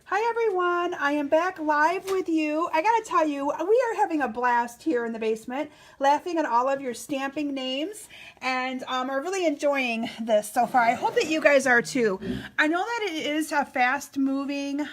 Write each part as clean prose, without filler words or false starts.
Hi everyone, I am back live with you. I gotta tell you, we are having a blast here in the basement, laughing at all of your stamping names, and are really enjoying this so far. I hope that you guys are too. I know that it is a fast moving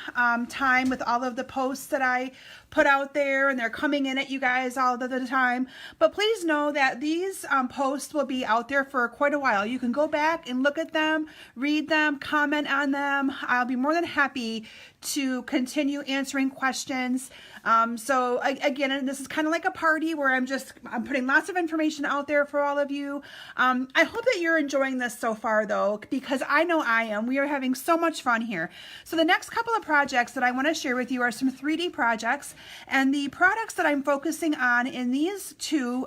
time with all of the posts that I put out there, and they're coming in at you guys all the time, but please know that these posts will be out there for quite a while. You can go back and look at them, read them, comment on them. I'll be more than happy to continue answering questions. So again, this is kind of like a party where I'm putting lots of information out there for all of you. I hope that you're enjoying this so far though, because I know I am. We are having so much fun here. So the next couple of projects that I want to share with you are some 3D projects, and the products that I'm focusing on in these two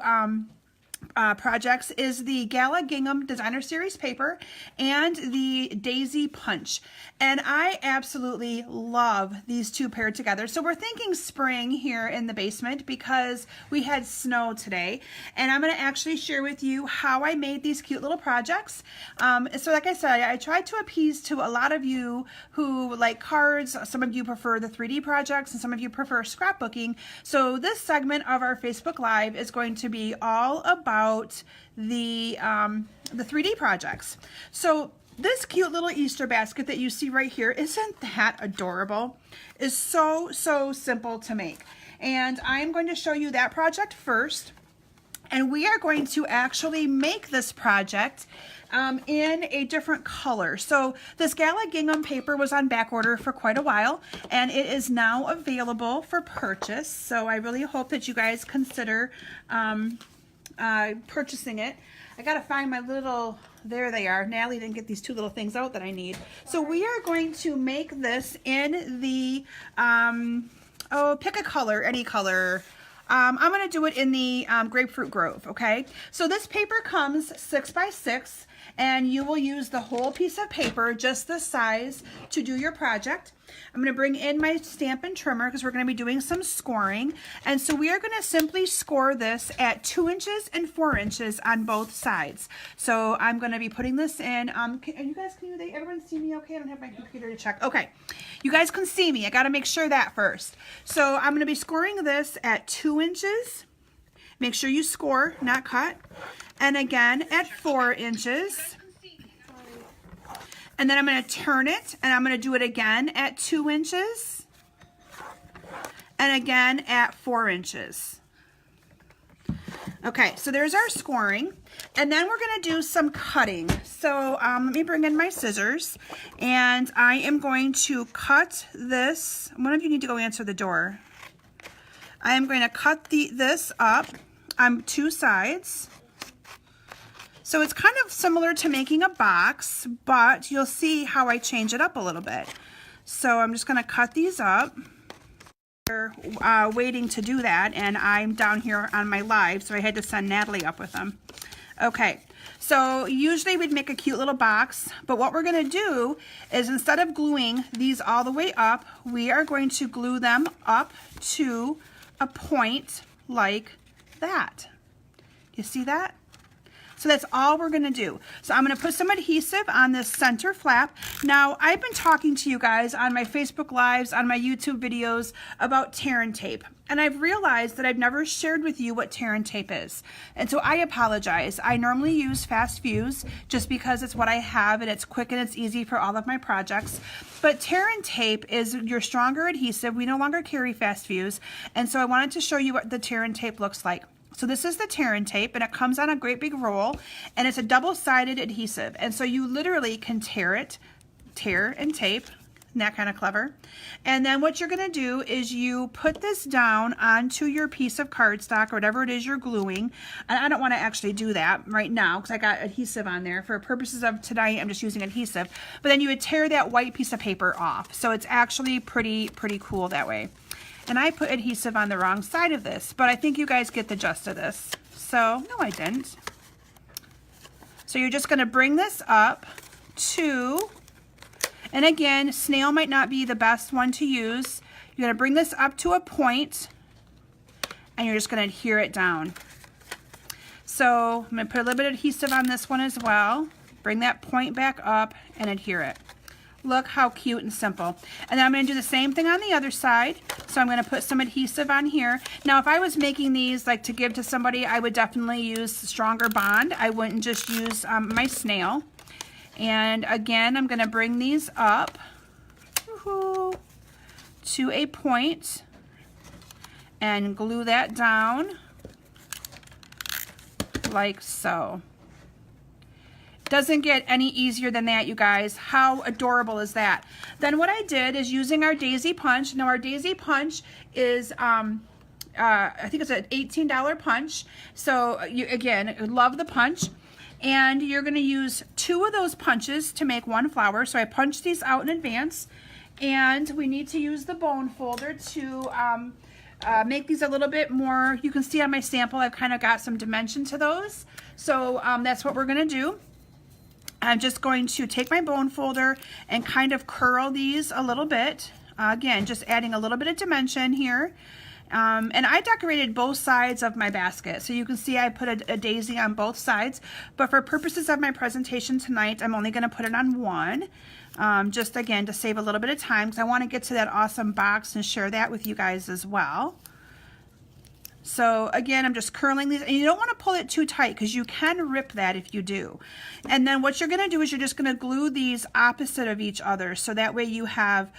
projects is the Gala Gingham Designer Series paper and the Daisy Punch. And I absolutely love these two paired together. So we're thinking spring here in the basement because we had snow today. And I'm going to actually share with you how I made these cute little projects. So like I said, I tried to appease to a lot of you who like cards. Some of you prefer the 3D projects and some of you prefer scrapbooking. So this segment of our Facebook Live is going to be all about the 3D projects. So this cute little Easter basket that you see right here, isn't that adorable? Is so simple to make. And I'm going to show you that project first. And we are going to actually make this project in a different color. So this Gala Gingham paper was on back order for quite a while, and it is now available for purchase. So I really hope that you guys consider purchasing it. I gotta find my little, there they are. Natalie didn't get these two little things out that I need. So we are going to make this in the, pick a color, any color. I'm gonna do it in the Grapefruit Grove, okay? So this paper comes 6 by 6, and you will use the whole piece of paper, just this size, to do your project. I'm going to bring in my Stampin' Trimmer because we're going to be doing some scoring. And so we are going to simply score this at 2 inches and 4 inches on both sides. So I'm going to be putting this in. Everyone see me okay? I don't have my computer to check. Okay. You guys can see me. I got to make sure that first. So I'm going to be scoring this at 2 inches. Make sure you score, not cut. And again at 4 inches. And then I'm going to turn it, and I'm going to do it again at 2 inches. And again at 4 inches. Okay, so there's our scoring. And then we're going to do some cutting. So let me bring in my scissors. And I am going to cut this. One of you need to go answer the door. I am going to cut this up on 2 sides. So it's kind of similar to making a box, but you'll see how I change it up a little bit. So I'm just going to cut these up. They're waiting to do that, and I'm down here on my live, so I had to send Natalie up with them. Okay, so usually we'd make a cute little box, but what we're going to do is instead of gluing these all the way up, we are going to glue them up to a point like that. You see that? So that's all we're going to do. So I'm going to put some adhesive on this center flap. Now, I've been talking to you guys on my Facebook Lives, on my YouTube videos about tear and tape. And I've realized that I've never shared with you what tear and tape is. And so I apologize. I normally use Fast Fuse just because it's what I have and it's quick and it's easy for all of my projects. But tear and tape is your stronger adhesive. We no longer carry Fast Fuse. And so I wanted to show you what the tear and tape looks like. So this is the tear and tape, and it comes on a great big roll, and it's a double-sided adhesive. And so you literally can tear and tape. Isn't that kind of clever? And then what you're going to do is you put this down onto your piece of cardstock or whatever it is you're gluing. And I don't want to actually do that right now because I got adhesive on there. For purposes of tonight, I'm just using adhesive. But then you would tear that white piece of paper off. So it's actually pretty cool that way. And I put adhesive on the wrong side of this, but I think you guys get the gist of this. So, no I didn't. So you're just gonna bring this up to, and again, snail might not be the best one to use. You're gonna bring this up to a point, and you're just gonna adhere it down. So I'm gonna put a little bit of adhesive on this one as well. Bring that point back up and adhere it. Look how cute and simple. And then I'm going to do the same thing on the other side. So I'm going to put some adhesive on here. Now, if I was making these like to give to somebody, I would definitely use Stronger Bond. I wouldn't just use my snail. And again, I'm going to bring these up to a point and glue that down like so. Doesn't get any easier than that, you guys. How adorable is that? Then what I did is using our daisy punch. Now our daisy punch is I think it's an $18 punch. So you, again, love the punch. And you're going to use 2 of those punches to make 1 flower. So I punched these out in advance. And we need to use the bone folder to make these a little bit more. You can see on my sample I've kind of got some dimension to those. So that's what we're going to do. I'm just going to take my bone folder and kind of curl these a little bit. Again, just adding a little bit of dimension here. And I decorated both sides of my basket. So you can see I put a daisy on both sides. But for purposes of my presentation tonight, I'm only going to put it on one. Just again, to save a little bit of time, because I want to get to that awesome box and share that with you guys as well. So again, I'm just curling these, and you don't want to pull it too tight because you can rip that if you do. And then what you're going to do is you're just going to glue these opposite of each other. So that way you have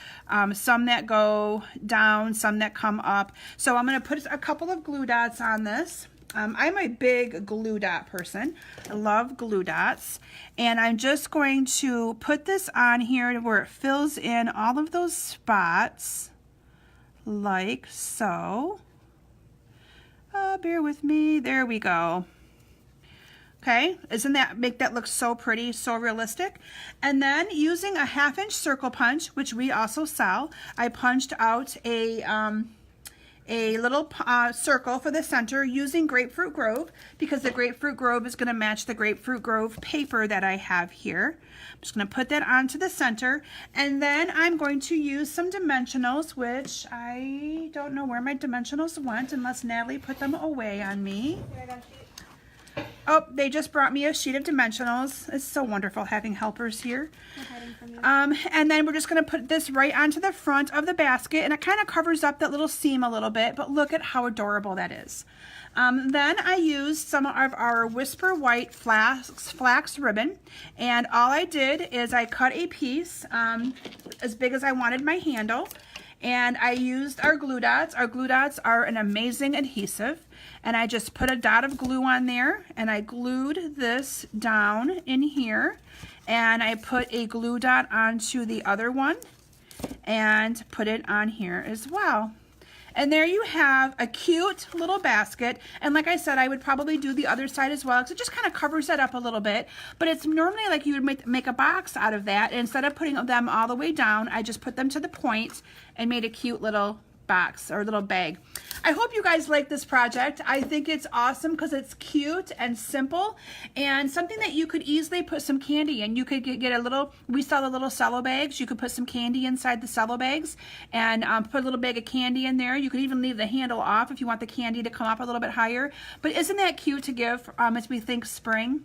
some that go down, some that come up. So I'm going to put a couple of glue dots on this. I'm a big glue dot person. I love glue dots. And I'm just going to put this on here where it fills in all of those spots like so. Bear with me. There we go. Okay, isn't that, make that look so pretty, so realistic? And then using a 1/2-inch circle punch, which we also sell, I punched out a little circle for the center using Grapefruit Grove, because the Grapefruit Grove is going to match the Grapefruit Grove paper that I have here. I'm just going to put that onto the center, and then I'm going to use some dimensionals, which I don't know where my dimensionals went unless Natalie put them away on me. Oh, they just brought me a sheet of dimensionals. It's so wonderful having helpers here. And then we're just going to put this right onto the front of the basket, and it kind of covers up that little seam a little bit, but look at how adorable that is. Then I used some of our Whisper White flax ribbon, and all I did is I cut a piece as big as I wanted my handle, and I used our glue dots. Our glue dots are an amazing adhesive, and I just put a dot of glue on there, and I glued this down in here, and I put a glue dot onto the other one and put it on here as well. And there you have a cute little basket. And like I said, I would probably do the other side as well, because it just kind of covers that up a little bit. But it's normally like you would make a box out of that. And instead of putting them all the way down, I just put them to the point and made a cute little box or little bag. I hope you guys like this project. I think it's awesome because it's cute and simple, and something that you could easily put some candy in. You could get a little, we sell the little cello bags. You could put some candy inside the cello bags and put a little bag of candy in there. You could even leave the handle off if you want the candy to come up a little bit higher. But isn't that cute to give as we think spring?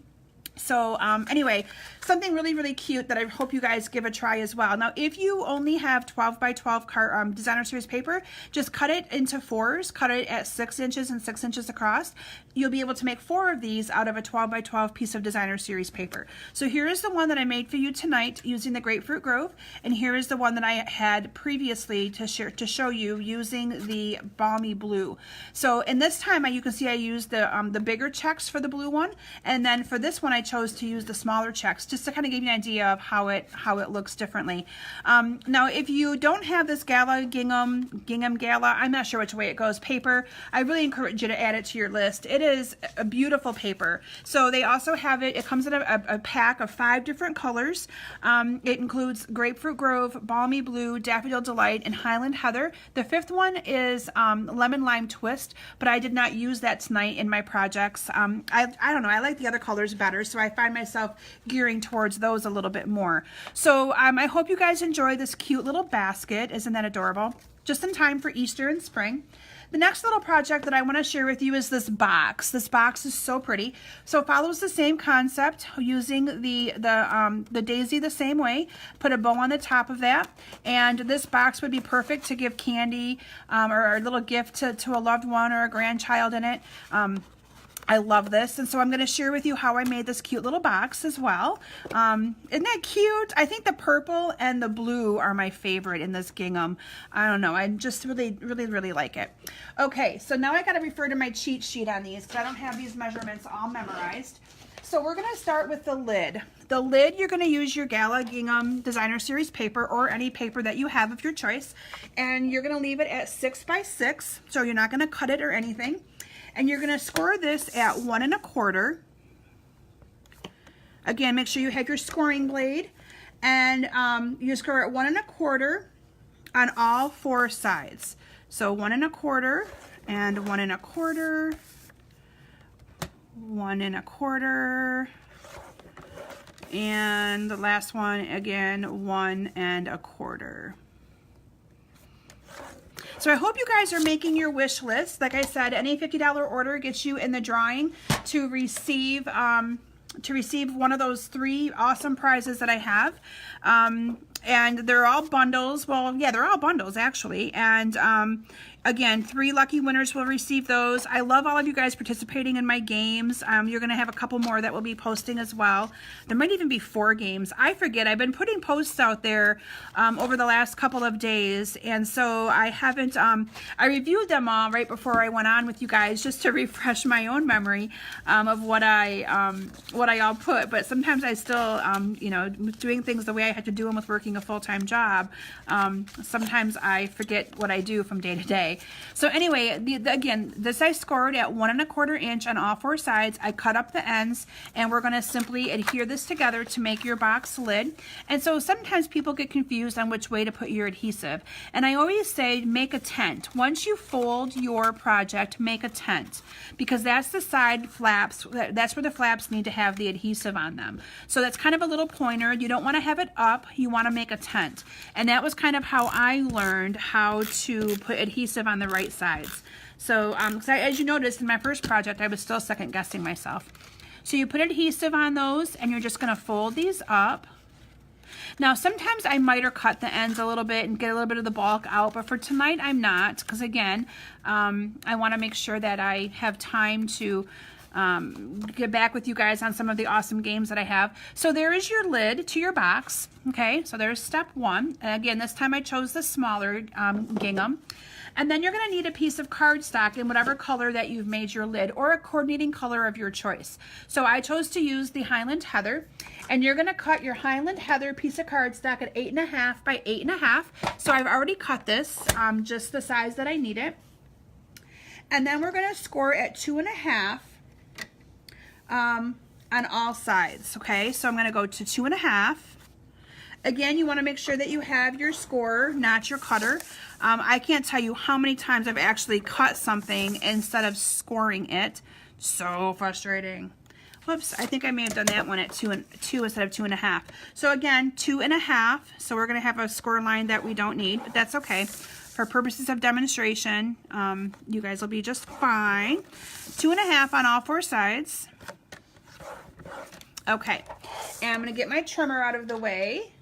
So anyway, something really, really cute that I hope you guys give a try as well. Now, if you only have 12 by 12 designer series paper, just cut it into 4s, cut it at 6 inches and 6 inches across. You'll be able to make 4 of these out of a 12 by 12 piece of designer series paper. So here is the one that I made for you tonight using the Grapefruit Grove, and here is the one that I had previously to show you using the Balmy Blue. So in this time, you can see I used the bigger checks for the blue one, and then for this one I chose to use the smaller checks just to kind of give you an idea of how it looks differently. Now, if you don't have this Gingham Gala, I'm not sure which way it goes, paper, I really encourage you to add it to your list. It is a beautiful paper. So they also have it comes in a pack of 5 different colors. It includes Grapefruit Grove, Balmy Blue, Daffodil Delight, and Highland Heather. The 5th one is Lemon Lime Twist, but I did not use that tonight in my projects. I don't know, I like the other colors better, so so I find myself gearing towards those a little bit more. So I hope you guys enjoy this cute little basket. Isn't that adorable? Just in time for Easter and spring. The next little project that I want to share with you is this box. This box is so pretty. So it follows the same concept, using the daisy the same way. Put a bow on the top of that, and this box would be perfect to give candy or a little gift to a loved one or a grandchild in it. I love this, and so I'm going to share with you how I made this cute little box as well. Isn't that cute? I think the purple and the blue are my favorite in this gingham. I don't know. I just really like it. Okay, so now I got to refer to my cheat sheet on these because I don't have these measurements all memorized. So we're going to start with the lid. The lid, you're going to use your Gala Gingham Designer Series paper or any paper that you have of your choice, and you're going to leave it at 6 by 6, so you're not going to cut it or anything. And you're going to score this at 1 1/4. Again, make sure you have your scoring blade, and you score at 1 1/4 on all 4 sides. So 1 1/4 and 1 1/4, 1 1/4, and the last one again 1 1/4. So I hope you guys are making your wish list. Like I said, any $50 order gets you in the drawing to receive one of those 3 awesome prizes that I have. And they're all bundles. Well, yeah, they're all bundles actually. And again, 3 lucky winners will receive those. I love all of you guys participating in my games. You're going to have a couple more that we'll be posting as well. There might even be 4 games. I forget. I've been putting posts out there over the last couple of days, and so I haven't. I reviewed them all right before I went on with you guys just to refresh my own memory of what I all put. But sometimes I still, you know, doing things the way I had to do them with working a full-time job. Sometimes I forget what I do from day to day. So anyway, again, this I scored at 1 1/4 inch on all 4 sides. I cut up the ends, and we're going to simply adhere this together to make your box lid. And so sometimes people get confused on which way to put your adhesive. And I always say make a tent. Once you fold your project, make a tent, because that's the side flaps. That's where the flaps need to have the adhesive on them. So that's kind of a little pointer. You don't want to have it up. You want to make a tent. And that was kind of how I learned how to put adhesive on the right sides. So as you noticed in my first project, I was still second guessing myself. So you put adhesive on those, and you're just going to fold these up. Now sometimes I miter cut the ends a little bit and get a little bit of the bulk out, but for tonight I'm not, because again, I want to make sure that I have time to get back with you guys on some of the awesome games that I have. So there is your lid to your box. Okay, so there's step 1. And again, this time I chose the smaller gingham. And then you're going to need a piece of cardstock in whatever color that you've made your lid, or a coordinating color of your choice. So I chose to use the Highland Heather, and you're going to cut your Highland Heather piece of cardstock at 8 1/2 by 8 1/2. So I've already cut this just the size that I need it. And then we're going to score at 2 1/2 on all sides. Okay, so I'm going to go to 2 1/2. Again, you want to make sure that you have your scorer, not your cutter. I can't tell you how many times I've actually cut something instead of scoring it. So frustrating. Whoops, I think I may have done that one at 2 instead of 2 1/2. So again, 2 1/2. So we're going to have a score line that we don't need, but that's okay. For purposes of demonstration, you guys will be just fine. 2 1/2 on all 4 sides. Okay, and I'm going to get my trimmer out of the way.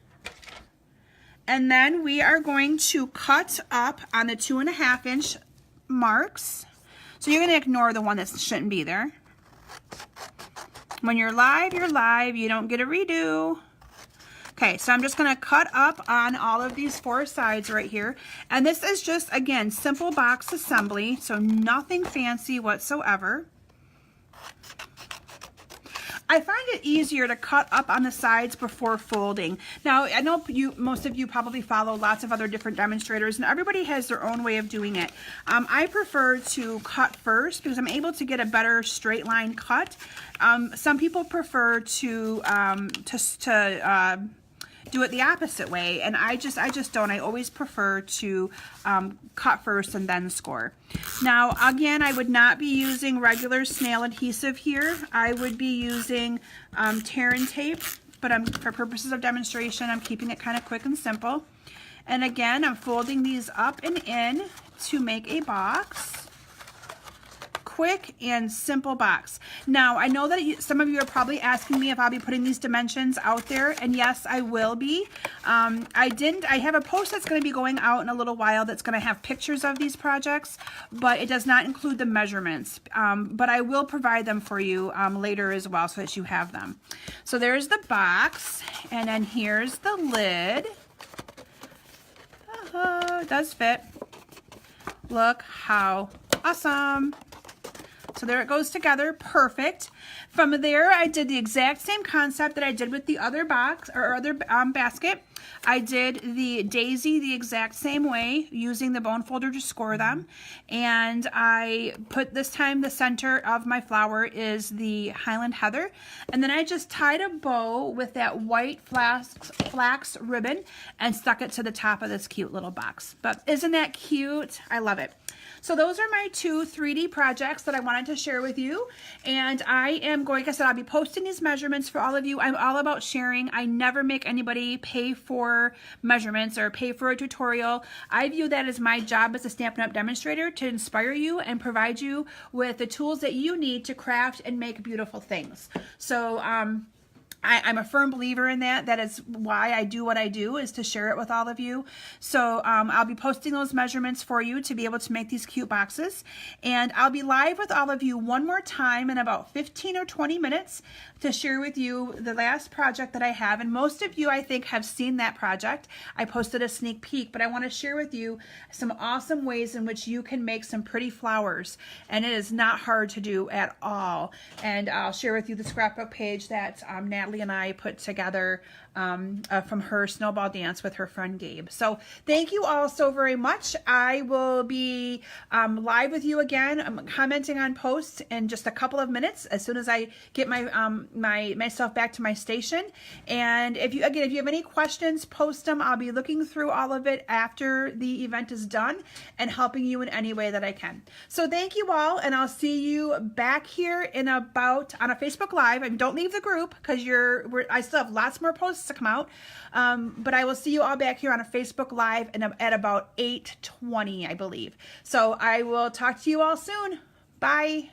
And then we are going to cut up on the 2 1/2 inch marks. So you're going to ignore the one that shouldn't be there. When you're live, you're live. You don't get a redo. Okay, so I'm just going to cut up on all of these 4 sides right here. And this is just, again, simple box assembly, so nothing fancy whatsoever. I find it easier to cut up on the sides before folding. Now, I know most of you probably follow lots of other different demonstrators, and everybody has their own way of doing it. I prefer to cut first because I'm able to get a better straight line cut. Some people prefer to do it the opposite way, and I just don't. I always prefer to cut first and then score. Now again, I would not be using regular snail adhesive here. I would be using tear and tape, but for purposes of demonstration, I'm keeping it kind of quick and simple. And again, I'm folding these up and in to make a box. Quick and simple box. Now, I know that some of you are probably asking me if I'll be putting these dimensions out there, and yes, I will be. I have a post that's going to be going out in a little while that's going to have pictures of these projects, but it does not include the measurements. But I will provide them for you later as well so that you have them. So there's the box, and then here's the lid. It does fit. Look how awesome. So there it goes together, perfect. From there, I did the exact same concept that I did with the other box or other basket. I did the daisy the exact same way, using the bone folder to score them. And I put, this time, the center of my flower is the Highland Heather. And then I just tied a bow with that white flax ribbon and stuck it to the top of this cute little box. But isn't that cute? I love it. So those are my 2 3D projects that I wanted to share with you. And I am going, like I said, I'll be posting these measurements for all of you. I'm all about sharing. I never make anybody pay for measurements or pay for a tutorial. I view that as my job as a Stampin' Up! Demonstrator, to inspire you and provide you with the tools that you need to craft and make beautiful things. So, I'm a firm believer in that. That is why I do what I do, is to share it with all of you. So I'll be posting those measurements for you to be able to make these cute boxes. And I'll be live with all of you one more time in about 15 or 20 minutes to share with you the last project that I have. And most of you, I think, have seen that project. I posted a sneak peek, but I want to share with you some awesome ways in which you can make some pretty flowers. And it is not hard to do at all. And I'll share with you the scrapbook page that Natalie and I put together from her snowball dance with her friend Gabe. So thank you all so very much. I will be live with you again. I'm commenting on posts in just a couple of minutes as soon as I get myself back to my station. And if you have any questions, post them. I'll be looking through all of it after the event is done and helping you in any way that I can. So thank you all, and I'll see you back here in on a Facebook Live. And don't leave the group, because I still have lots more posts to come out, but I will see you all back here on a Facebook Live at about 8:20, I believe. So I will talk to you all soon. Bye.